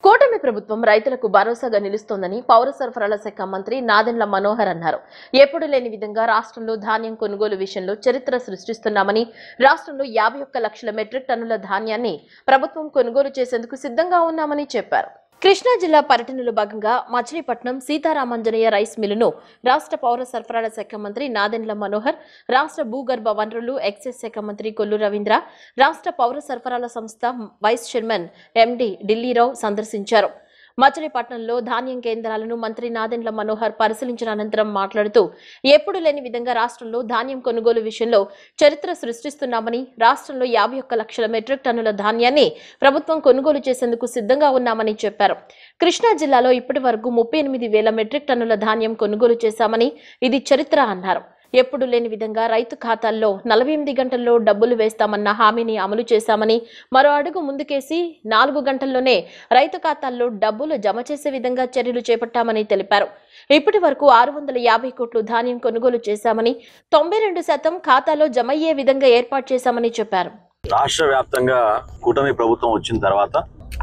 కూటమి ప్రభుత్వం రైతులకు భరోసాగా నిలుస్తోందని పౌర సరఫరాల శాఖ మంత్రి నాదెండ్ల మనోహర్ అన్నారు. ఎప్పుడు లేని విధంగా రాష్ట్రంలో ధాన్యం కొనుగోలు విషయంలో చరిత్ర సృష్టిస్తున్నామని, రాష్ట్రంలో 51 లక్షల మెట్రిక్ టన్నుల ధాన్యాన్ని ప్రభుత్వం కొనుగోలు చేసేందుకు సిద్ధంగా ఉన్నామని చెప్పారు. కృష్ణా జిల్లా పర్యటనలో భాగంగా మచిలీపట్నం సీతారామాంజనేయ రైస్ మిల్లును రాష్ట్ర పౌర సరఫరాల శాఖ మంత్రి నాదెండ్ల మనోహర్, రాష్ట్ర భూగర్భ వనరులు ఎక్సైజ్ శాఖ మంత్రి కొల్లు రవీంద్ర, రాష్ట్ర పౌర సరఫరాల సంస్థ వైస్ చైర్మన్ ఎండి ఢిల్లీరావు సందర్శించారు. మచిలీపట్నంలో ధాన్యం కేంద్రాలను మంత్రి నాదెండ్ల మనోహర్ పరిశీలించిన అనంతరం మాట్లాడుతూ, ఎప్పుడు లేని విధంగా రాష్ట్రంలో ధాన్యం కొనుగోలు విషయంలో చరిత్ర సృష్టిస్తున్నామని, రాష్ట్రంలో 51 లక్షల మెట్రిక్ టన్నుల ధాన్యాన్ని ప్రభుత్వం కొనుగోలు చేసేందుకు సిద్ధంగా ఉన్నామని చెప్పారు. కృష్ణా జిల్లాలో ఇప్పటి వరకు 38,000 మెట్రిక్ టన్నుల ధాన్యం కొనుగోలు చేశామని, ఇది చరిత్ర అన్నారు. ఎప్పుడు లేని విధంగా రైతు ఖాతాల్లో 48 గంటల్లో డబ్బులు వేస్తామన్న హామీని అమలు చేశామని, మరో అడుగు ముందుకేసి 4 గంటల్లోనే రైతు ఖాతాల్లో డబ్బులు జమ చేసే విధంగా చర్యలు చేపట్టామని తెలిపారు. ఇప్పటి వరకు 650 కోట్లు ధాన్యం కొనుగోలు చేశామని, 92% ఖాతాలో జమయ్యే విధంగా ఏర్పాటు చేశామని చెప్పారు. రాష్ట్ర వ్యాప్తంగా కూటమి ప్రభుత్వం వచ్చిన తర్వాత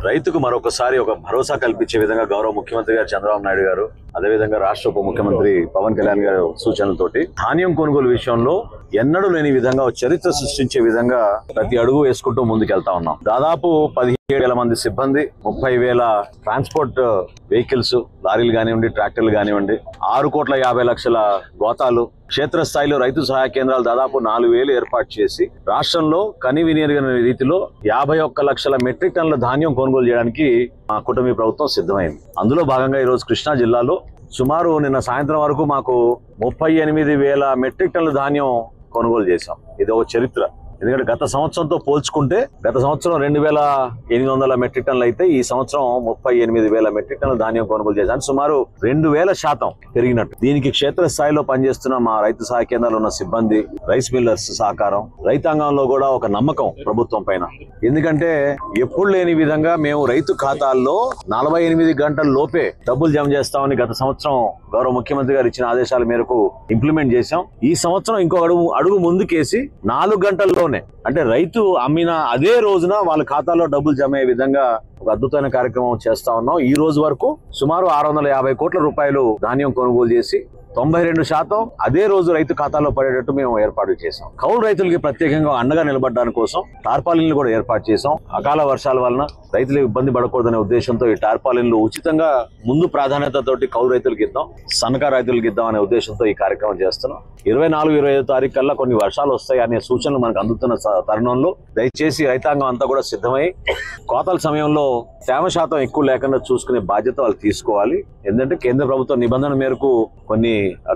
రైతుకు మరొకసారి ఒక భరోసా కల్పించే విధంగా గౌరవ ముఖ్యమంత్రి గారు చంద్రబాబు నాయుడు గారు, అదేవిధంగా రాష్ట్ర ఉప ముఖ్యమంత్రి పవన్ కళ్యాణ్ గారు సూచనలతోటి ధాన్యం కొనుగోలు విషయంలో ఎన్నడూ లేని విధంగా చరిత్ర సృష్టించే విధంగా ప్రతి అడుగు వేసుకుంటూ ముందుకెళ్తా ఉన్నాం. దాదాపు 17,000 మంది సిబ్బంది, 30,000 ట్రాన్స్పోర్ట్ వెహికల్స్, లారీలు కానివ్వండి, ట్రాక్టర్లు కానివ్వండి, 6,50,00,000 గోతాలు, క్షేత్రస్థాయిలో రైతు సహాయ కేంద్రాలు దాదాపు 4,000 ఏర్పాటు చేసి రాష్ట్రంలో కనివినియరిగిన రీతిలో 51 లక్షల మెట్రిక్ టన్నుల ధాన్యం కొనుగోలు చేయడానికి మా కూటమి ప్రభుత్వం సిద్ధమైంది. అందులో భాగంగా ఈరోజు కృష్ణా జిల్లాలో సుమారు నిన్న సాయంత్రం వరకు మాకు 38,000 మెట్రిక్ టన్నుల ధాన్యం కొనుగోలు చేశాం. ఇది ఒక చరిత్ర. ఎందుకంటే గత సంవత్సరంతో పోల్చుకుంటే గత సంవత్సరం 2,800 మెట్రిక్ టన్నులు అయితే ఈ సంవత్సరం 38,000 మెట్రిక్ టన్నుల ధాన్యం కొనుగోలు చేశాను. సుమారు 2,000% పెరిగినట్టు. దీనికి క్షేత్రస్థాయిలో పనిచేస్తున్న మా రైతు సహాయ కేంద్రాలు ఉన్న సిబ్బంది, రైస్ మిల్లర్స్ సహకారం, రైతాంగంలో కూడా ఒక నమ్మకం ప్రభుత్వం పైన. ఎందుకంటే ఎప్పుడు లేని విధంగా మేము రైతు ఖాతాల్లో 48 గంటల లోపే డబ్బులు జమ చేస్తామని గత సంవత్సరం గౌరవ ముఖ్యమంత్రి గారు ఇచ్చిన ఆదేశాల మేరకు ఇంప్లిమెంట్ చేశాం. ఈ సంవత్సరం ఇంకో అడుగు ముందుకేసి 4 గంటల్లోనే, అంటే రైతు అమ్మిన అదే రోజున వాళ్ళ ఖాతాలో డబ్బులు జమ అయ్యే విధంగా ఒక అద్భుతమైన కార్యక్రమం చేస్తా ఉన్నాం. ఈ రోజు వరకు సుమారు 650 కోట్ల రూపాయలు ధాన్యం కొనుగోలు చేసి 92% అదే రోజు రైతు ఖాతాలో పడేటట్టు మేము ఏర్పాటు చేసాం. కౌలు రైతులకి ప్రత్యేకంగా అండగా నిలబడడానికి కోసం టార్పాలిన్లు కూడా ఏర్పాటు చేసాం. అకాల వర్షాల వలన రైతులు ఇబ్బంది పడకూడదనే ఉద్దేశంతో ఈ టార్పాలిన్లు ఉచితంగా ముందు ప్రాధాన్యతతోటి కౌలు రైతులకు ఇద్దాం, సన్నకారు రైతులకు ఇద్దాం అనే ఉద్దేశంతో ఈ కార్యక్రమం చేస్తున్నాం. 24-25 తారీఖు కల్లా కొన్ని వర్షాలు వస్తాయి అనే సూచనలు మనకు అందుతున్న తరుణంలో దయచేసి రైతాంగం అంతా కూడా సిద్ధమై కోతల సమయంలో తేమ శాతం ఎక్కువ లేకుండా చూసుకునే బాధ్యత వాళ్ళు తీసుకోవాలి. ఎందుకంటే కేంద్ర ప్రభుత్వ నిబంధన మేరకు కొన్ని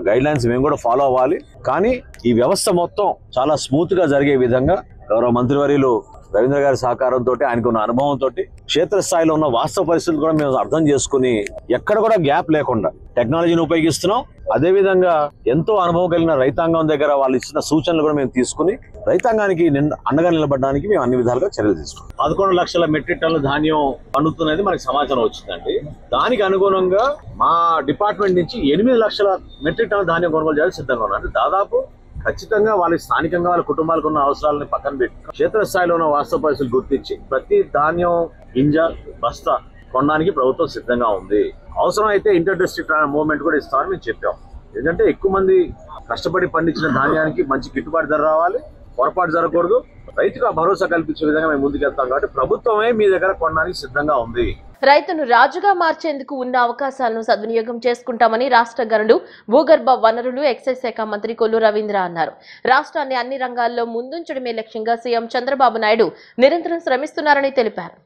గైడ్ లైన్స్ మేము కూడా ఫాలో అవ్వాలి. కానీ ఈ వ్యవస్థ మొత్తం చాలా స్మూత్ గా జరిగే విధంగా గౌరవ మంత్రివర్యులు రవీంద్ర గారి సహకారంతో, ఆయనకున్న అనుభవంతో, క్షేత్రస్థాయిలో ఉన్న వాస్తవ పరిస్థితులు కూడా మేము అర్థం చేసుకుని ఎక్కడ కూడా గ్యాప్ లేకుండా టెక్నాలజీని ఉపయోగిస్తున్నాం. అదేవిధంగా ఎంతో అనుభవం కలిగిన రైతాంగం దగ్గర వాళ్ళు ఇచ్చిన సూచనలు కూడా మేము తీసుకుని రైతాంగానికి అండగా నిలబడడానికి మేము అన్ని విధాలుగా చర్యలు తీసుకున్నాం. 11 లక్షల మెట్రిక్ టన్నుల ధాన్యం పండుతున్నది మనకి సమాచారం వచ్చిందండి. దానికి అనుగుణంగా మా డిపార్ట్మెంట్ నుంచి 8 లక్షల మెట్రిక్ టన్నుల ధాన్యం కొనుగోలు చేయాలి సిద్ధంగా ఉన్నాం. అంటే దాదాపు ఖచ్చితంగా వాళ్ళ స్థానికంగా వాళ్ళ కుటుంబాలకు ఉన్న అవసరాలను పక్కన పెట్టి క్షేత్రస్థాయిలో ఉన్న వాస్తవ పరిస్థితులు గుర్తించి ప్రతి ధాన్యం గింజ బస్తా కొనడానికి ప్రభుత్వం సిద్ధంగా ఉంది. అవసరం అయితే ఇంటర్ డిస్ట్రిక్ట్ మూవ్మెంట్ కూడా ఇస్తామని మేము చెప్పాం. ఎందుకంటే ఎక్కువ మంది కష్టపడి పండించిన ధాన్యానికి మంచి గిట్టుబాటు ధర రావాలి, పొరపాటు జరగకూడదు. రైతుకు ఆ భరోసా కల్పించే విధంగా మేము ముందుకెళ్తాం. కాబట్టి ప్రభుత్వమే మీ దగ్గర కొనడానికి సిద్ధంగా ఉంది. రైతును రాజుగా మార్చేందుకు ఉన్న అవకాశాలను సద్వినియోగం చేసుకుంటామని రాష్ట్ర గనులు, భూగర్భ వనరులు ఎక్సైజ్ శాఖ మంత్రి కొల్లు రవీంద్ర అన్నారు. రాష్ట్రాన్ని అన్ని రంగాల్లో ముందుంచడమే లక్ష్యంగా సీఎం చంద్రబాబు నాయుడు నిరంతరం శ్రమిస్తున్నారని తెలిపారు.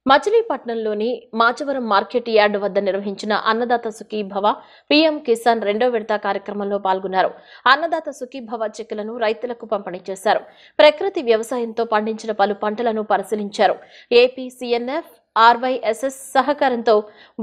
మచిలీపట్నంలోని మాచవరం మార్కెట్ యార్డు వద్ద నిర్వహించిన అన్నదాత సుఖీభవ పీఎం కిసాన్ 2వ విడత కార్యక్రమంలో పాల్గొన్నారు. అన్నదాత సుఖీభవ చెక్కులను రైతులకు పంపిణీ చేశారు. ప్రకృతి వ్యవసాయంతో పండించిన పలు పంటలను పరిశీలించారు. ఏపీ సీఎన్ఎఫ్ ఆర్వైఎస్ఎస్ సహకారంతో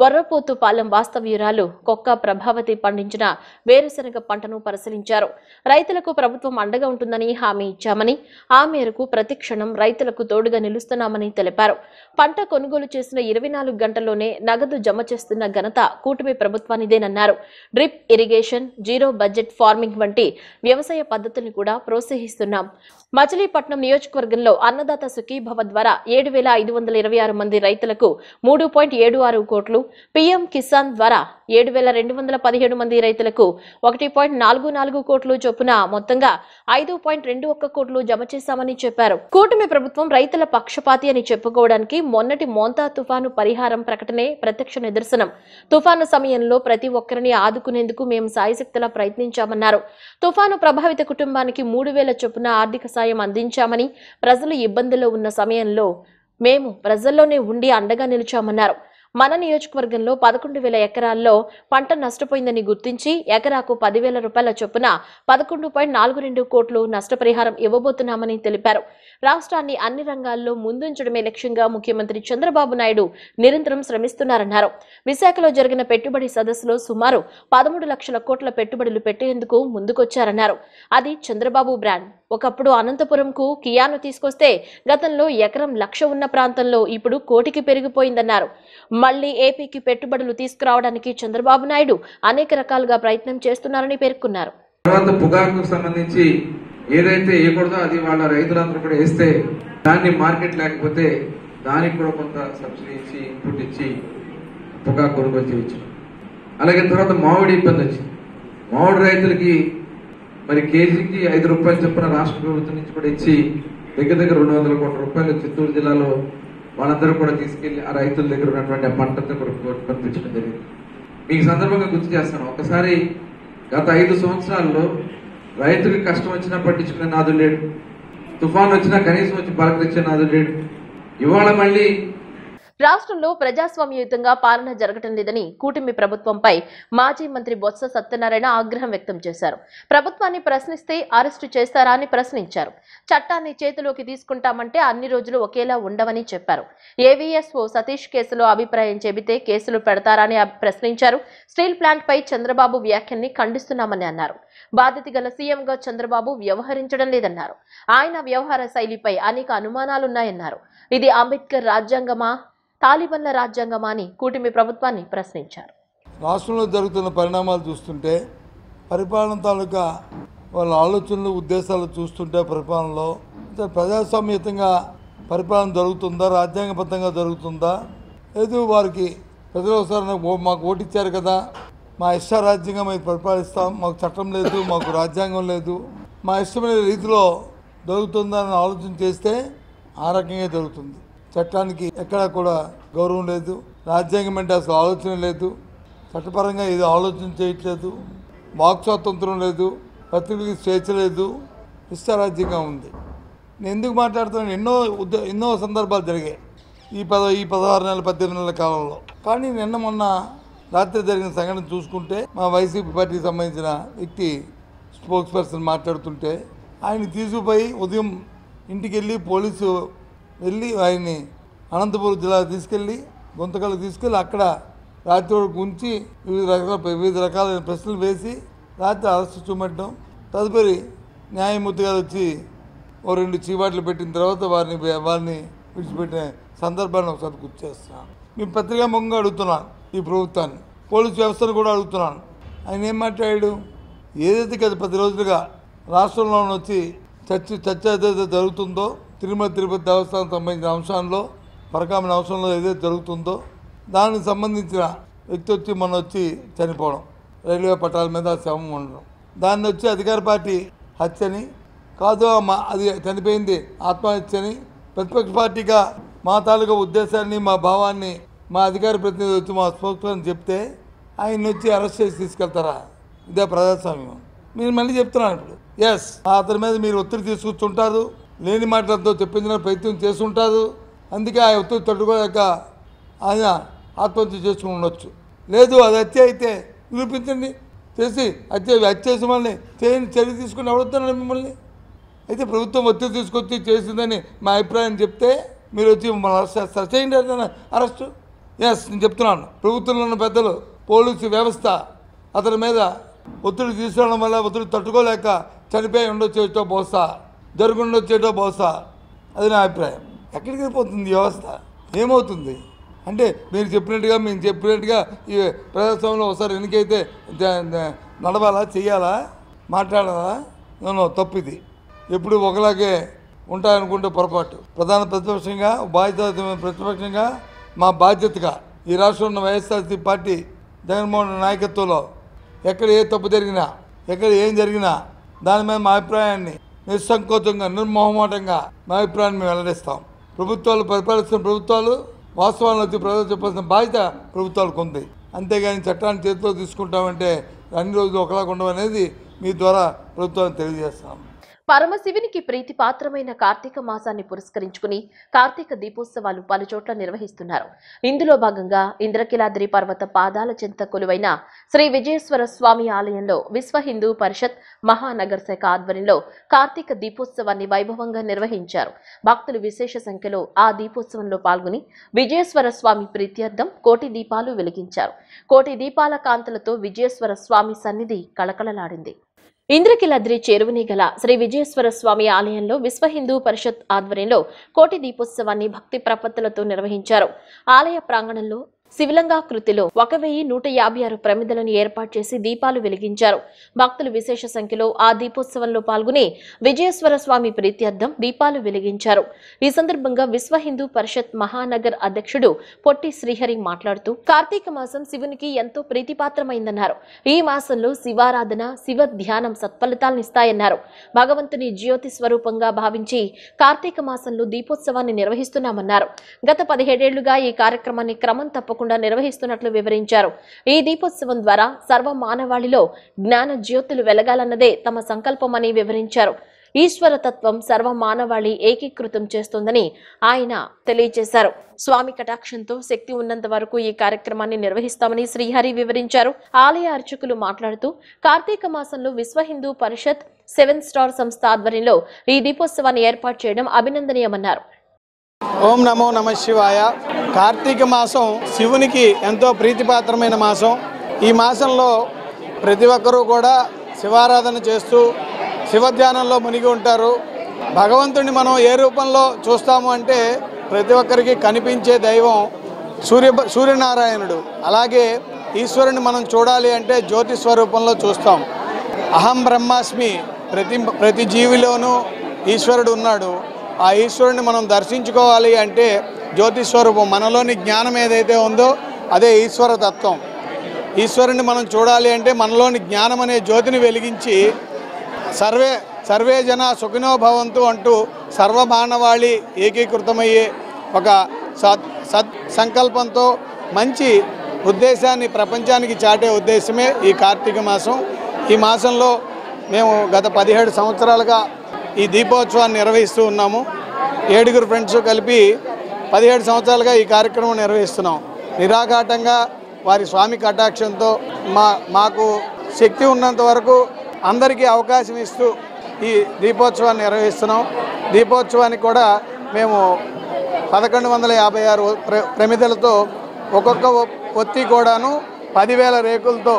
వర్రపోతుపాలెం వాస్తవ్యురాలు కొక్క ప్రభావతి పండించిన వేరుశనగ పంటను పరిశీలించారు. రైతులకు ప్రభుత్వం అండగా ఉంటుందని హామీ ఇచ్చామని, ఆ మేరకు ప్రతి క్షణం రైతులకు తోడుగా నిలుస్తున్నామని తెలిపారు. పంట కొనుగోలు చేసిన 24 గంటల్లోనే నగదు జమ చేస్తున్న ఘనత కూటమి ప్రభుత్వానిదేనన్నారు. Drip irrigation, zero budget farming వంటి వ్యవసాయ పద్ధతుల్ని కూడా ప్రోత్సహిస్తున్నాం. మచిలీపట్నం నియోజకవర్గంలో అన్నదాత సుఖీభవ ద్వారా 7,526 మంది రైతులు రైతులకు 3.76 కోట్లు, పీఎం కిసాన్ ద్వారా 7,217 మంది రైతులకు 1.44 కోట్లు చొప్పున మొత్తంగా 5.21 కోట్లు జమ చేశామని చెప్పారు. కూటమి ప్రభుత్వం రైతుల పక్షపాతి అని చెప్పుకోవడానికి మొన్నటి మోంతా తుఫాను పరిహారం ప్రకటనే ప్రత్యక్ష నిదర్శనం. తుఫాను సమయంలో ప్రతి ఒక్కరిని ఆదుకునేందుకు మేము సాయశక్తిలా ప్రయత్నించామన్నారు. తుఫాను ప్రభావిత కుటుంబానికి 3,000 చొప్పున ఆర్థిక సాయం అందించామని, ప్రజలు ఇబ్బందుల్లో ఉన్న సమయంలో మేము ప్రజల్లోనే ఉండి అండగా నిలిచామన్నారు. మన నియోజకవర్గంలో 11,000 ఎకరాల్లో పంట నష్టపోయిందని గుర్తించి ఎకరాకు 10,000 రూపాయల చొప్పున 11.42 కోట్లు నష్టపరిహారం ఇవ్వబోతున్నామని తెలిపారు. రాష్ట్రాన్ని అన్ని రంగాల్లో ముందుంచడమే లక్ష్యంగా ముఖ్యమంత్రి చంద్రబాబు నాయుడు నిరంతరం శ్రమిస్తున్నారన్నారు. విశాఖలో జరిగిన పెట్టుబడి సదస్సులో సుమారు 13 లక్షల కోట్ల పెట్టుబడులు పెట్టేందుకు ముందుకొచ్చారన్నారు. అది చంద్రబాబు బ్రాండ్. ఒకప్పుడు అనంతపురంకు కియాను తీసుకొస్తే గతంలో ఎకరం 1,00,000 ఉన్న ప్రాంతంలో ఇప్పుడు 1 కోటికి పెరిగిపోయిందన్నారు. మళ్లీ ఏపీకి పెట్టుబడులు తీసుకురావడానికి చంద్రబాబు నాయుడు అనేక రకాలుగా ప్రయత్నం చేస్తున్నారని పేర్కొన్నారు. తర్వాత పొగాకు సంబంధించి ఏదైతే వేయకూడదో అది వాళ్ళ రైతులందరూ కూడా వేస్తే దాన్ని మార్కెట్ లేకపోతే దానికి కూడా కొంత సబ్సిడీ ఇచ్చి ఇన్పుట్ ఇచ్చి పొగాకు కొనుగోలు చేయొచ్చు. అలాగే తర్వాత మామిడి ఇబ్బంది వచ్చింది. మామిడి రైతులకి మరి కేజీకి 5 రూపాయలు చొప్పున రాష్ట్ర ప్రభుత్వం నుంచి కూడా ఇచ్చి దగ్గర 200 కోట్ల రూపాయలు చిత్తూరు జిల్లాలో వాళ్ళందరూ కూడా తీసుకెళ్లి ఆ రైతుల దగ్గర ఉన్నటువంటి ఆ పంటతో పంపించడం జరిగింది. మీకు సందర్భంగా గుర్తు చేస్తాను, ఒకసారి గత 5 సంవత్సరాల్లో రైతుకి కష్టం వచ్చినా పట్టించుకునే నాదుడు లేడు, తుఫాను వచ్చినా కనీసం వచ్చి పలకరించే నాదుడు లేడు. ఇవాళ మళ్ళీ రాష్ట్రంలో ప్రజాస్వామ్యయుతంగా పాలన జరగటం లేదని కూటమి ప్రభుత్వంపై మాజీ మంత్రి బొత్స సత్యనారాయణ ఆగ్రహం వ్యక్తం చేశారు. ప్రభుత్వాన్ని ప్రశ్నిస్తే అరెస్టు చేస్తారా అని ప్రశ్నించారు. చట్టాన్ని చేతిలోకి తీసుకుంటామంటే అన్ని రోజులు ఒకేలా ఉండవని చెప్పారు. ఏవీఎస్ఓ సతీష్ కేసులో అభిప్రాయం చెబితే కేసులు పెడతారా అని ప్రశ్నించారు. స్టీల్ ప్లాంట్ పై చంద్రబాబు వ్యాఖ్యల్ని ఖండిస్తున్నామని అన్నారు. బాధ్యత గల సీఎంగా చంద్రబాబు వ్యవహరించడం లేదన్నారు. ఆయన వ్యవహార శైలిపై అనేక అనుమానాలున్నాయన్నారు. ఇది అంబేద్కర్ రాజ్యాంగమా, తాలిబన్ల రాజ్యాంగమా అని కూటమి ప్రభుత్వాన్ని ప్రశ్నించారు. రాష్ట్రంలో జరుగుతున్న పరిణామాలు చూస్తుంటే, పరిపాలన తాలూకా వాళ్ళ ఆలోచనలు ఉద్దేశాలు చూస్తుంటే పరిపాలనలో ప్రజాస్వామ్యతంగా పరిపాలన జరుగుతుందా, రాజ్యాంగబద్ధంగా జరుగుతుందా, లేదు వారికి ప్రజలు ఒకసారి మాకు ఓటిచ్చారు కదా, మా ఇష్టారాజ్యంగా మేము పరిపాలిస్తాం, మాకు చట్టం లేదు, మాకు రాజ్యాంగం లేదు, మా ఇష్టమైన రీతిలో జరుగుతుందని ఆలోచన చేస్తే ఆ రకంగా జరుగుతుంది. చట్టానికి ఎక్కడా కూడా గౌరవం లేదు, రాజ్యాంగం అంటే అసలు ఆలోచన లేదు, చట్టపరంగా ఇది ఆలోచన చేయట్లేదు, వాక్ స్వాతంత్రం లేదు, పత్రికలకి స్వేచ్ఛ లేదు, ఇష్టారాజ్యంగా ఉంది. నేను ఎందుకు మాట్లాడుతున్నాను, ఎన్నో సందర్భాలు జరిగాయి ఈ 16 నెలల 18 నెలల కాలంలో. కానీ మొన్న రాత్రి జరిగిన సంఘటన చూసుకుంటే మా వైసీపీ పార్టీకి సంబంధించిన వ్యక్తి స్పోక్స్ పర్సన్ మాట్లాడుతుంటే ఆయన తీసుకుపోయి ఉదయం ఇంటికి వెళ్ళి పోలీసు వెళ్ళి ఆయన్ని అనంతపురం జిల్లా తీసుకెళ్ళి గుంతకల్కి తీసుకెళ్ళి అక్కడ రాత్రి వరకు ఉంచి వివిధ రకాలైన ప్రశ్నలు వేసి రాత్రి అరెస్టు చూపెట్టడం, తదుపరి న్యాయమూర్తి గారు వచ్చి 2 చీవాట్లు పెట్టిన తర్వాత వారిని విడిచిపెట్టిన సందర్భాన్ని ఒకసారి గుర్తు చేస్తున్నాను. మీ పత్రికా ముఖంగా అడుగుతున్నాను, ఈ ప్రభుత్వాన్ని, పోలీసు వ్యవస్థను కూడా అడుగుతున్నాను. ఆయన ఏం మాట్లాడాడు, ఏదైతే గత 10 రోజులుగా రాష్ట్రంలో వచ్చి చర్చ ఏదైతే జరుగుతుందో, తిరుపతి దేవస్థానం సంబంధించిన అంశాల్లో, పరకామణ అంశంలో ఏదైతే జరుగుతుందో దానికి సంబంధించిన వ్యక్తి వచ్చి మొన్న వచ్చి చనిపోవడం, రైల్వే పట్టాల మీద శవం ఉండడం, దాన్ని వచ్చి అధికార పార్టీ హత్యని కాదు, అది చనిపోయింది ఆత్మహత్యని ప్రతిపక్ష పార్టీగా మా తాలూకా ఉద్దేశాన్ని, మా భావాన్ని మా అధికార ప్రతినిధి వచ్చి మా స్పోక్స్పర్సన్ చెప్తే ఆయన వచ్చి అరెస్ట్ చేసి తీసుకెళ్తారా? ఇదే ప్రజాస్వామ్యం? మీరు మళ్ళీ చెప్తున్నాను ఇప్పుడు, ఎస్ అతని మీద మీరు ఒత్తిడి తీసుకొచ్చుంటారు, లేని మాటలతో చెప్పించిన ప్రయత్నం చేస్తుంటారు, అందుకే ఆ ఒత్తిడి తట్టుకోలేక ఆయన ఆత్మహత్య చేసుకుని ఉండొచ్చు. లేదు అది హత్య అయితే నిరూపించండి, చేసి హత్య చేసి మళ్ళీ చర్య తీసుకుని ఎవరుతున్నాడు మిమ్మల్ని? అయితే ప్రభుత్వం ఒత్తిడి తీసుకొచ్చి చేసిందని మా అభిప్రాయం చెప్తే మీరు వచ్చి మమ్మల్ని అరెస్ట్ చేస్తారు, చేయండి అరెస్టు. ఎస్ నేను చెప్తున్నాను, ప్రభుత్వంలో ఉన్న పెద్దలు, పోలీసు వ్యవస్థ అతని మీద ఒత్తిడి తీసుకోవడం వల్ల ఒత్తిడి తట్టుకోలేక చనిపోయి ఉండొచ్చేటో బహుశా, జరుగుండొచ్చేటో బహుశా, అది నా అభిప్రాయం. ఎక్కడికి వెళ్ళిపోతుంది వ్యవస్థ? ఏమవుతుంది అంటే మీరు చెప్పినట్టుగా మేము చెప్పినట్టుగా ఈ ప్రజాస్వామ్యంలో ఒకసారి ఎన్నికైతే నడవాలా, చెయ్యాలా, మాట్లాడాలా? తప్పు ఇది. ఎప్పుడు ఒకలాగే ఉంటాయనుకుంటే పొరపాటు. ప్రధాన ప్రతిపక్షంగా, బాధ్యత ప్రతిపక్షంగా మా బాధ్యతగా ఈ రాష్ట్రంలో ఉన్న వైఎస్ఆర్సీపీ పార్టీ జగన్మోహన్ రెడ్డి నాయకత్వంలో ఎక్కడ ఏ తప్పు జరిగినా, ఎక్కడ ఏం జరిగినా దాని మీద మా అభిప్రాయాన్ని నిస్సంకోచంగా, నిర్మోహమాటంగా మా అభిప్రాయాన్ని మేము వెల్లడిస్తాం. ప్రభుత్వాలు పరిపాలిస్తున్న ప్రభుత్వాలు వాస్తవాలను వచ్చి ప్రజలు చెప్పాల్సిన బాధ్యత ప్రభుత్వాలకు ఉంది. అంతేగాని చట్టాన్ని చేతిలో తీసుకుంటామంటే అన్ని రోజులు ఒకలాగా ఉండవనేది మీ ద్వారా ప్రభుత్వాన్ని తెలియజేస్తాం. పరమశివునికి ప్రీతిపాత్రమైన కార్తీక మాసాన్ని పురస్కరించుకుని కార్తీక దీపోత్సవాలు పలు చోట్ల నిర్వహిస్తున్నారు. ఇందులో భాగంగా ఇంద్రకీలాద్రి పర్వత పాదాల చెంత కొలువైన శ్రీ విజయేశ్వర స్వామి ఆలయంలో విశ్వ హిందూ పరిషత్ మహానగర్ శాఖ ఆధ్వర్యంలో కార్తీక దీపోత్సవాన్ని వైభవంగా నిర్వహించారు. భక్తులు విశేష సంఖ్యలో ఆ దీపోత్సవంలో పాల్గొని విజయేశ్వర స్వామి ప్రీత్యర్థం కోటి దీపాలు వెలిగించారు. కోటి దీపాల కాంతులతో విజయేశ్వర స్వామి సన్నిధి కళకళలాడింది. ఇంద్రకీలాద్రి చేరువని గల శ్రీ విజయేశ్వర స్వామి ఆలయంలో విశ్వ హిందూ పరిషత్ ఆధ్వర్యంలో కోటి దీపోత్సవాన్ని భక్తి ప్రపత్తులతో నిర్వహించారు. ఆలయ ప్రాంగణంలో శివలింగాకృతిలో 1156 ప్రమిదలను ఏర్పాటు చేసి దీపాలు వెలిగించారు. భక్తులు విశేష సంఖ్యలో ఆ దీపోత్సవంలో పాల్గొని విజయేశ్వర స్వామి ప్రీత్యర్థం దీపాలు వెలిగించారు. ఈ సందర్భంగా విశ్వ హిందూ పరిషత్ మహానగర్ అధ్యక్షుడు పొట్టి శ్రీహరి మాట్లాడుతూ కార్తీక మాసం శివునికి ఎంతో ప్రీతిపాత్రమైందన్నారు. ఈ మాసంలో శివారాధన, శివ ధ్యానం సత్ఫలితాలనిస్తాయన్నారు. భగవంతుని జ్యోతి స్వరూపంగా భావించి కార్తీక మాసంలో దీపోత్సవాన్ని నిర్వహిస్తున్నామన్నారు. గత 17 ఏళ్లుగా ఈ కార్యక్రమాన్ని క్రమం తప్పకుండా నిర్వహిస్తున్నట్లు వివరించారు. ఈ దీపోత్సవం ద్వారా సర్వ మానవాళిలో జ్ఞాన జ్యోతులు వెలగాలన్నదే తమ సంకల్పమని వివరించారు. ఈశ్వర తత్వం సర్వ మానవాళి ఏకీకృతం చేస్తుందని ఆయన తెలియజేశారు. స్వామి కటాక్షంతో శక్తి ఉన్నంత వరకు ఈ కార్యక్రమాన్ని నిర్వహిస్తామని శ్రీహరి వివరించారు. ఆలయ అర్చకులు మాట్లాడుతూ కార్తీక మాసంలో విశ్వ హిందూ పరిషత్ 7 స్టార్ సంస్థ ఆధ్వర్యంలో ఈ దీపోత్సవాన్ని ఏర్పాటు చేయడం అభినందనీయమన్నారు. ఓం నమో నమ శివాయ. కార్తీక మాసం శివునికి ఎంతో ప్రీతిపాత్రమైన మాసం. ఈ మాసంలో ప్రతి ఒక్కరూ కూడా శివారాధన చేస్తూ శివధ్యానంలో మునిగి ఉంటారు. భగవంతుడిని మనం ఏ రూపంలో చూస్తాము అంటే ప్రతి ఒక్కరికి కనిపించే దైవం సూర్యనారాయణుడు. అలాగే ఈశ్వరుని మనం చూడాలి అంటే జ్యోతి స్వరూపంలో చూస్తాం. అహం బ్రహ్మాస్మి, ప్రతి జీవిలోనూ ఈశ్వరుడు ఉన్నాడు. ఆ ఈశ్వరుని మనం దర్శించుకోవాలి అంటే జ్యోతి స్వరూపం, మనలోని జ్ఞానం ఏదైతే ఉందో అదే ఈశ్వర తత్వం. ఈశ్వరుని మనం చూడాలి అంటే మనలోని జ్ఞానం అనే జ్యోతిని వెలిగించి సర్వే జన సుఖినో భవంతు అంటూ సర్వమానవాళి ఏకీకృతమయ్యే ఒక సంకల్పంతో మంచి ఉద్దేశాన్ని ప్రపంచానికి చాటే ఉద్దేశమే ఈ కార్తీక మాసం. ఈ మాసంలో మేము గత 17 సంవత్సరాలుగా ఈ దీపోత్సవాన్ని నిర్వహిస్తూ ఉన్నాము. 7 ఫ్రెండ్స్ కలిపి 17 సంవత్సరాలుగా ఈ కార్యక్రమం నిర్వహిస్తున్నాం. నిరాఘాటంగా వారి స్వామి కటాక్షంతో మాకు శక్తి ఉన్నంత వరకు అందరికీ అవకాశం ఇస్తూ ఈ దీపోత్సవాన్ని నిర్వహిస్తున్నాం. దీపోత్సవానికి కూడా మేము 1156 ప్రమిదలతో ఒక్కొక్క ఒత్తి కూడాను 10,000 రేకులతో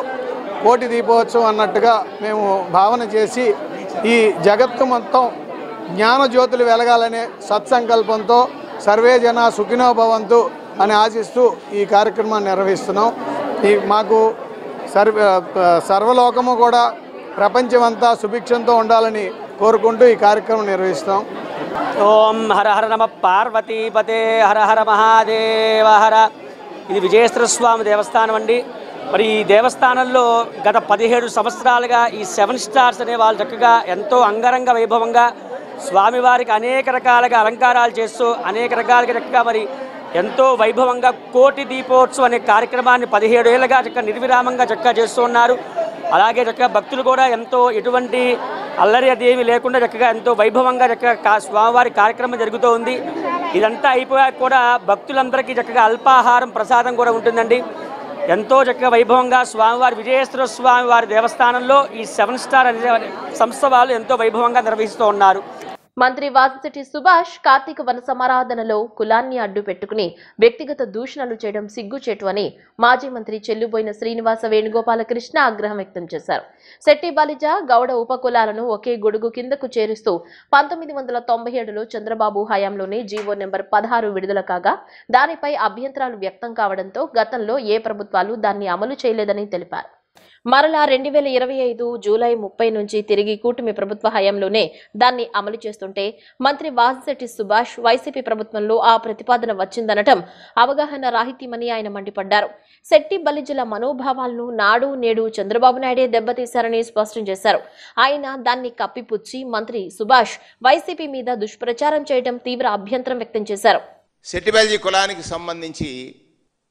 కోటి దీపోత్సవం అన్నట్టుగా మేము భావన చేసి ఈ జగత్తు మొత్తం జ్ఞానజ్యోతులు వెలగాలనే సత్సంకల్పంతో సర్వే జన సుఖినో భవంతు అని ఆశిస్తూ ఈ కార్యక్రమాన్ని నిర్వహిస్తున్నాం. మాకు సర్వలోకము కూడా ప్రపంచమంతా సుభిక్షంతో ఉండాలని కోరుకుంటూ ఈ కార్యక్రమం నిర్వహిస్తాం. ఓం హర హర నమ పార్వతీపతే హర హర మహాదేవ హర. ఇది విజయేశ్వర స్వామి దేవస్థానం అండి. మరి ఈ దేవస్థానంలో గత 17 సంవత్సరాలుగా ఈ 7 స్టార్స్ అనే వాళ్ళు చక్కగా ఎంతో అంగరంగ వైభవంగా స్వామివారికి అనేక రకాలుగా అలంకారాలు చేస్తూ అనేక రకాలుగా చక్కగా మరి ఎంతో వైభవంగా కోటి దీపోత్సవం అనే కార్యక్రమాన్ని 17 ఏళ్ళుగా చక్కగా నిర్విరామంగా చక్కగా చేస్తూ ఉన్నారు. అలాగే చక్కగా భక్తులు కూడా ఎంతో ఎటువంటి అల్లరి అదేమి లేకుండా చక్కగా ఎంతో వైభవంగా చక్కగా స్వామివారి కార్యక్రమం జరుగుతూ ఉంది. ఇదంతా అయిపోయాక కూడా భక్తులందరికీ చక్కగా అల్పాహారం ప్రసాదం కూడా ఉంటుందండి. ఎంతో చక్కగా వైభవంగా స్వామివారి విజయేశ్వర స్వామివారి దేవస్థానంలో ఈ 7 స్టార్ అనే సంస్థ వాళ్ళు ఎంతో వైభవంగా నిర్వహిస్తూ ఉన్నారు. మంత్రి వాసిశెట్టి సుభాష్ కార్తీక వన సమారాధనలో కులాన్ని అడ్డు పెట్టుకుని వ్యక్తిగత దూషణలు చేయడం సిగ్గుచేటు అని మాజీ మంత్రి చెల్లుబోయిన శ్రీనివాస వేణుగోపాలకృష్ణ ఆగ్రహం వ్యక్తం చేశారు. శెట్టి బలిజ గౌడ ఉపకులాలను ఒకే గొడుగు కిందకు చేరుస్తూ 1997లో చంద్రబాబు హయాంలోనే జీవో నెంబర్ 16 విడుదల కాగా దానిపై అభ్యంతరాలు వ్యక్తం కావడంతో గతంలో ఏ ప్రభుత్వాలు దాన్ని అమలు చేయలేదని తెలిపారు. మరలా 2025 జూలై 30 నుంచి తిరిగి కూటమి ప్రభుత్వ హయాంలోనే దాన్ని అమలు చేస్తుంటే మంత్రి వాసిశెట్టి సుభాష్ వైసీపీ ప్రభుత్వంలో ఆ ప్రతిపాదన వచ్చిందనటం అవగాహన రాహిత్యమని ఆయన మండిపడ్డారు. శెట్టి బలిజల మనోభావాలను నాడు నేడు చంద్రబాబు నాయుడే దెబ్బతీశారని స్పష్టం చేశారు. ఆయన దాన్ని కప్పిపుచ్చి మంత్రి సుభాష్ వైసీపీ మీద దుష్ప్రచారం చేయడం తీవ్ర అభ్యంతరం వ్యక్తం చేశారు. శెట్టి బలిజీ కులానికి సంబంధించి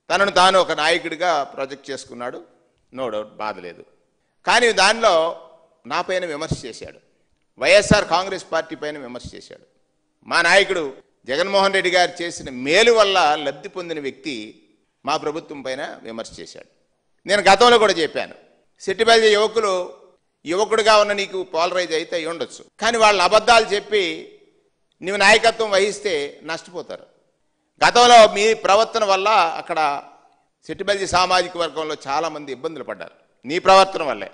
తనను తాను ఒక నాయకుడిగా ప్రాజెక్ట్ చేసుకున్నాడు. నో డౌట్, బాధ లేదు. కానీ దానిలో నా పైన విమర్శ చేశాడు, వైఎస్ఆర్ కాంగ్రెస్ పార్టీ పైన విమర్శ చేశాడు. మా నాయకుడు జగన్మోహన్ రెడ్డి గారు చేసిన మేలు వల్ల లబ్ధి పొందిన వ్యక్తి మా ప్రభుత్వం పైన విమర్శ చేశాడు. నేను గతంలో కూడా చెప్పాను, శెట్టిబల్జీ యువకుడిగా ఉన్న నీకు పోలరైజ్ అయితే అయి ఉండొచ్చు, కానీ వాళ్ళ అబద్ధాలు చెప్పి నీవు నాయకత్వం వహిస్తే నష్టపోతారు. గతంలో మీ ప్రవర్తన వల్ల అక్కడ శెట్టిబల్జీ సామాజిక వర్గంలో చాలామంది ఇబ్బందులు పడ్డారు. నీ ప్రవర్తన వల్లే.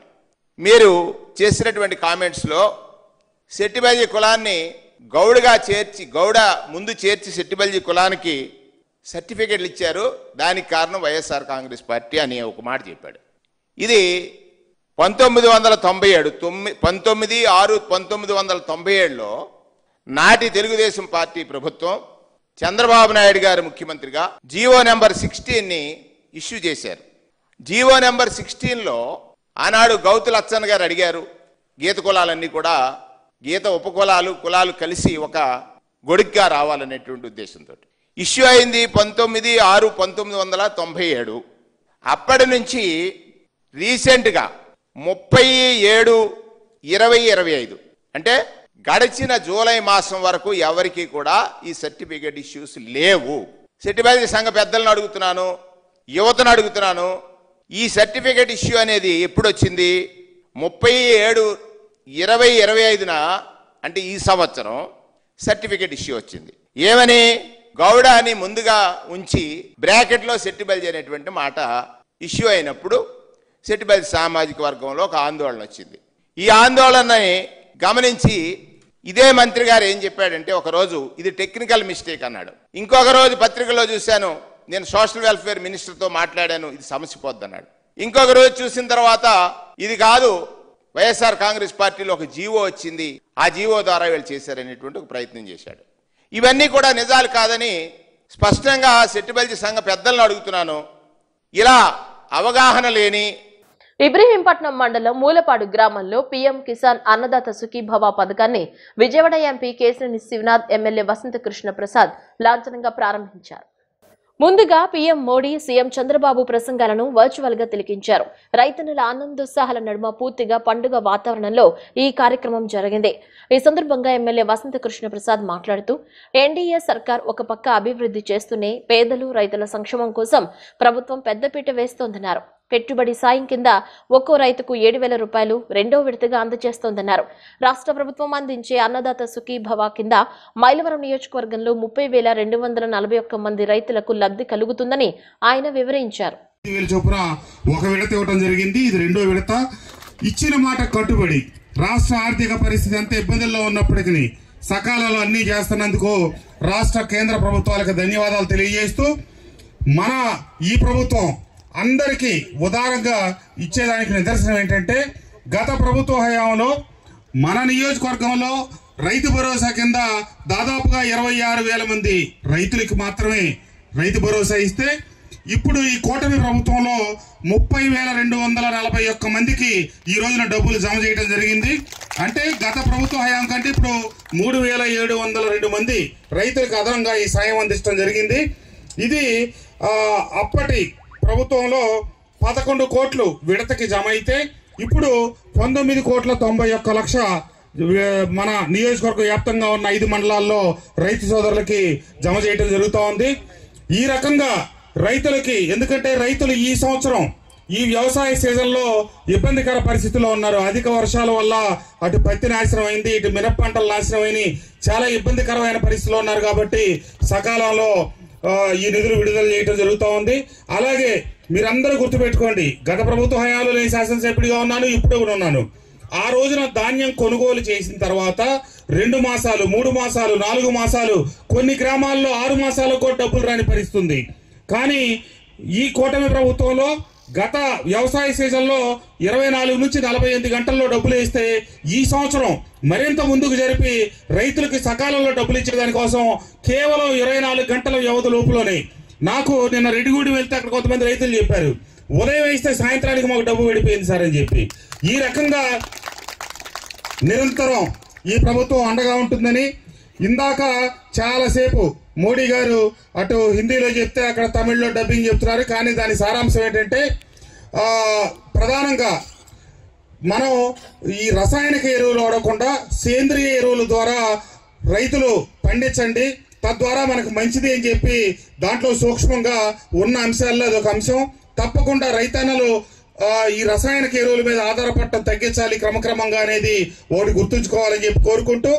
మీరు చేసినటువంటి కామెంట్స్లో శెట్టిబల్జీ కులాన్ని గౌడగా చేర్చి ముందు చేర్చి శెట్టిబల్జీ కులానికి సర్టిఫికెట్లు ఇచ్చారు. దానికి కారణం వైఎస్ఆర్ కాంగ్రెస్ పార్టీ అని ఒక మాట చెప్పాడు. ఇది 1997లో నాటి తెలుగుదేశం పార్టీ ప్రభుత్వం చంద్రబాబు నాయుడు గారు ముఖ్యమంత్రిగా జీవో నెంబర్ 16ని ఇష్యూ చేశారు. జీవో నెంబర్ 16లో ఆనాడు గౌతు లచ్చన్ గారు అడిగారు, గీత కులాలన్నీ కూడా గీత కులాలు కలిసి ఒక గొడుగ్గా రావాలనేటువంటి ఉద్దేశంతో ఇష్యూ అయింది 19/6/1997. అప్పటి నుంచి రీసెంట్గా 37/20/25 అంటే గడిచిన జూలై మాసం వరకు ఎవరికి కూడా ఈ సర్టిఫికేట్ ఇష్యూస్ లేవు. శెట్టిబల్జీ సంఘ పెద్దలను అడుగుతున్నాను, యువతను అడుగుతున్నాను, ఈ సర్టిఫికేట్ ఇష్యూ అనేది ఎప్పుడు వచ్చింది? 37/20/25న అంటే ఈ సంవత్సరం సర్టిఫికేట్ ఇష్యూ వచ్చింది. ఏమని? గౌడ అని ముందుగా ఉంచి బ్రాకెట్లో శెట్టిబల్జీ అనేటువంటి మాట ఇష్యూ అయినప్పుడు శెట్టిబల్జీ సామాజిక వర్గంలో ఒక ఆందోళన వచ్చింది. ఈ ఆందోళనని గమనించి ఇదే మంత్రి గారు ఏం చెప్పాడంటే, ఒకరోజు ఇది టెక్నికల్ మిస్టేక్ అన్నాడు. ఇంకొక రోజు పత్రికలో చూశాను, నేను సోషల్ వెల్ఫేర్ మినిస్టర్తో మాట్లాడాను, ఇది సమస్య పోద్ది అన్నాడు. ఇంకొక రోజు చూసిన తర్వాత ఇది కాదు, వైఎస్ఆర్ కాంగ్రెస్ పార్టీలో ఒక జీవో వచ్చింది, ఆ జీవో ద్వారా వీళ్ళు చేశారనేటువంటి ఒక ప్రయత్నం చేశాడు. ఇవన్నీ కూడా నిజాలు కాదని స్పష్టంగా శెట్టిబల్జీ సంఘ పెద్దలను అడుగుతున్నాను. ఇలా అవగాహన లేని ఇబ్రహీంపట్నం మండలం మూలపాడు గ్రామంలో పీఎం కిసాన్ అన్నదాత సుఖీభవ పథకాన్ని విజయవాడ ఎంపీ కేశినేని శివనాథ్, ఎమ్మెల్యే వసంతకృష్ణ ప్రసాద్ లాంఛనంగా ప్రారంభించారు. ముందుగా పీఎం మోడీ, సీఎం చంద్రబాబు ప్రసంగాలను వర్చువల్ గా తిలకించారు. రైతన్నుల ఆనందోత్సాహాల నడుమ పూర్తిగా పండుగ వాతావరణంలో ఈ కార్యక్రమం జరిగింది. ఈ సందర్భంగా ఎమ్మెల్యే వసంతకృష్ణ ప్రసాద్ మాట్లాడుతూ, ఎన్డీఏ సర్కార్ ఒక పక్క అభివృద్ధి చేస్తూనే పేదలు, రైతుల సంక్షేమం కోసం ప్రభుత్వం పెద్దపీట వేస్తోందన్నారు. పెట్టుబడి సాయం కింద ఒక్కో రైతుకు 7,000 రూపాయలు రెండో విడతగా అందజేస్తోందన్నారు. రాష్ట్ర ప్రభుత్వం అందించే అన్నదాత సుఖీభవ కింద మైలవరం నియోజకవర్గంలో 30,241 మంది రైతులకు లబ్ధి కలుగుతుందని ఆయన వివరించారు. చొప్పున ఒక విడత ఇవ్వడం జరిగింది. ఇది రెండో విడత. ఇచ్చిన మాట కట్టుబడి రాష్ట్ర ఆర్థిక పరిస్థితి ఎంత ఇబ్బందుల్లో ఉన్నప్పటికీ సకాలంలో అన్ని చేస్తున్నందుకు రాష్ట్ర కేంద్ర ప్రభుత్వాలకు ధన్యవాదాలు తెలియజేస్తూ, మన ఈ ప్రభుత్వం అందరికీ ఉదారంగా ఇచ్చేదానికి నిదర్శనం ఏంటంటే, గత ప్రభుత్వ హయాంలో మన నియోజకవర్గంలో రైతు భరోసా కింద దాదాపుగా 26,000 మంది రైతులకు మాత్రమే రైతు భరోసా ఇస్తే, ఇప్పుడు ఈ కూటమి ప్రభుత్వంలో 30,241 మందికి ఈ రోజున డబ్బులు జమ చేయడం జరిగింది. అంటే గత ప్రభుత్వ హయాం కంటే ఇప్పుడు 3,702 మంది రైతులకు అదనంగా ఈ సాయం అందించడం జరిగింది. ఇది అప్పటి ప్రభుత్వంలో 11 కోట్లు విడతకి జమ అయితే ఇప్పుడు 19,91,00,000 మన నియోజకవర్గ వ్యాప్తంగా ఉన్న 5 మండలాల్లో రైతు సోదరులకి జమ చేయడం జరుగుతూ ఉంది. ఈ రకంగా రైతులకి, ఎందుకంటే రైతులు ఈ సంవత్సరం ఈ వ్యవసాయ సీజన్ లో ఇబ్బందికర పరిస్థితుల్లో ఉన్నారు. అధిక వర్షాల వల్ల అటు పత్తి నాశనం అయింది, ఇటు మిరప పంటలు నాశనం అయినాయి, చాలా ఇబ్బందికరమైన పరిస్థితుల్లో ఉన్నారు. కాబట్టి సకాలంలో ఈ నిధులు విడుదల చేయడం జరుగుతూ ఉంది. అలాగే మీరందరూ గుర్తుపెట్టుకోండి, గత ప్రభుత్వ హయాంలో నేను శాసనసభ్యుడిగా ఉన్నాను, ఇప్పుడు కూడా ఉన్నాను. ఆ రోజున ధాన్యం కొనుగోలు చేసిన తర్వాత 2 మాసాలు, 3 మాసాలు, 4 మాసాలు, కొన్ని గ్రామాల్లో 6 మాసాలకు కూడా డబ్బులు రాని పరిస్థితుంది. కానీ ఈ కూటమి ప్రభుత్వంలో గత వ్యవసాయ సీజన్లో 24 నుంచి 48 గంటల్లో డబ్బులు వేస్తే ఈ సంవత్సరం మరింత ముందుకు జరిపి రైతులకి సకాలంలో డబ్బులు ఇచ్చే దానికోసం కేవలం 24 గంటల వ్యవధి లోపులోనే నాకు నిన్న రెడ్డిగూడి వెళ్తే అక్కడ కొంతమంది రైతులు చెప్పారు, ఉదయం వేస్తే సాయంత్రానికి మాకు డబ్బు పడిపోయింది సార్ అని చెప్పి. ఈ రకంగా నిరంతరం ఈ ప్రభుత్వం అండగా ఉంటుందని ఇందాక చాలాసేపు మోడీ గారు అటు హిందీలో చెప్తే అక్కడ తమిళ్లో డబ్బింగ్ చెప్తున్నారు. కానీ దాని సారాంశం ఏంటంటే ప్రధానంగా మనం ఈ రసాయనిక ఎరువులు వాడకుండా సేంద్రియ ఎరువుల ద్వారా రైతులు పండించండి, తద్వారా మనకు మంచిది అని చెప్పి దాంట్లో సూక్ష్మంగా ఉన్న అంశాల్లో అదొక అంశం. తప్పకుండా రైతన్నలు ఈ రసాయనిక ఎరువుల మీద ఆధారపడటం తగ్గించాలి క్రమక్రమంగా అనేది ఒకటి గుర్తుంచుకోవాలని చెప్పి కోరుకుంటూ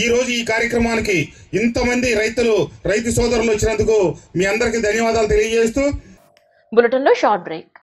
ఈ రోజు ఈ కార్యక్రమానికి ఇంతమంది రైతు సోదరులు వచ్చినందుకు మీ అందరికీ ధన్యవాదాలు తెలియజేస్తూ బులెటిన్లో షార్ట్ బ్రేక్.